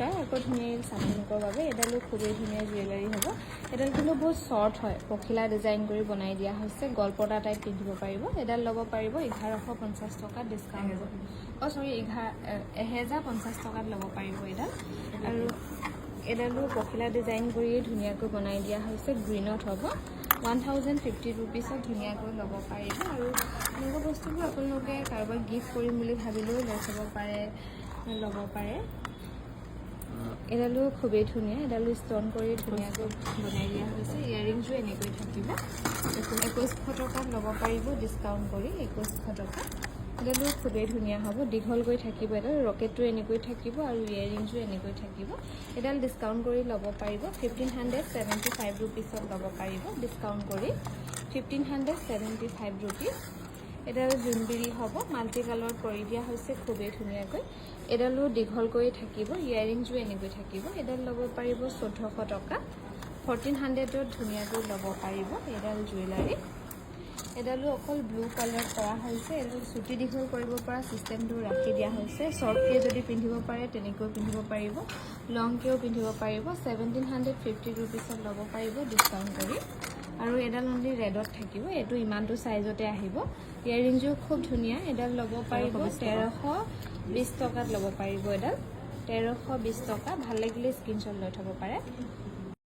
নমস্কাৰ আকৌ ধুনীয়া চামনিকৰ বাবে এডালো খুবেই ধুনীয়া জুৱেলাৰী হ'ব এডাল কিন্তু বহুত শৰ্ট হয় পখিলা ডিজাইন কৰি বনাই দিয়া হৈছে গলপতা টাইপ পিন্ধিব পাৰিব এডাল ল'ব পাৰিব 1150 টকা ডিসকাউন্ট সৰি 1050 টকাত ল'ব পাৰিব এডাল আৰু এডালো পখিলা ডিজাইন কৰি ধুনীয়াকৈ বনাই দিয়া হৈছে গ্ৰীনত হ'ব 1050 रुपीसত ধুনীয়াকৈ ল'ব পাৰিব আৰু এনেকুৱা বস্তুবোৰ আপোনালোকে কাৰোবাক গিফ্ট কৰিম বুলি ভাবিলেও লৈ থ'ব পাৰে ল'ব পাৰে এডালো খুবেই ধুনীয়া এডালো ষ্টন কৰি ধুনীয়াকৈ বনাই দিয়া হৈছে ইয়াৰিংছো এনেকৈ থাকিব 2100 টকাত ল'ব পাৰিব ডিসকাউন্ট কৰি 2100 টকা এডালো খুবেই ধুনীয়া হ'ব দীঘলকৈ থাকিব এডাল ৰকেটটো এনেকৈ থাকিব আৰু ইয়াৰিংছো এনেকৈ থাকিব এডাল ডিসকাউন্ট কৰি ল'ব পাৰিব 1575 रुपीसত ল'ব পাৰিব ডিসকাউন্ট কৰি 1575 रुपीस এডাল জুনবিৰি হ'ব মাল্টি কালাৰ কৰি দিয়া হৈছে খুবেই ধুনীয়াকৈ এডালো দীঘলকৈ থাকিব ইয়াৰিংছো এনেকৈ থাকিব এডাল ল'ব পাৰিব 1400 টকা 1400ত ধুনীয়াকৈ ল'ব পাৰিব এডাল জুৱেলাৰী এডালো অকল ব্লু কালাৰ কৰা হৈছে এডাল চুটি দীঘল কৰিব পৰা সিস্টেমটো ৰাখি দিয়া হৈছে শৰ্টকে যদি পিন্ধিব পাৰে তেনেকৈ পিন্ধিব পাৰিব লংকেও পিন্ধিব পাৰিব 1750 रुपीसত ল'ব পাৰিব ডিসকাউন্ট কৰি আৰু এডাল অনলি ৰেডত থাকিব এটো ইমানটো সাইজতে আহিব ইয়াৰিংজো খুব ধুনীয়া এডাল ল'ব পাৰিব 1320 টকাত ল'ব পাৰিব এডাল 1320 টকা ভাল লাগিলে স্ক্ৰিনশ্বট লৈ থব পাৰে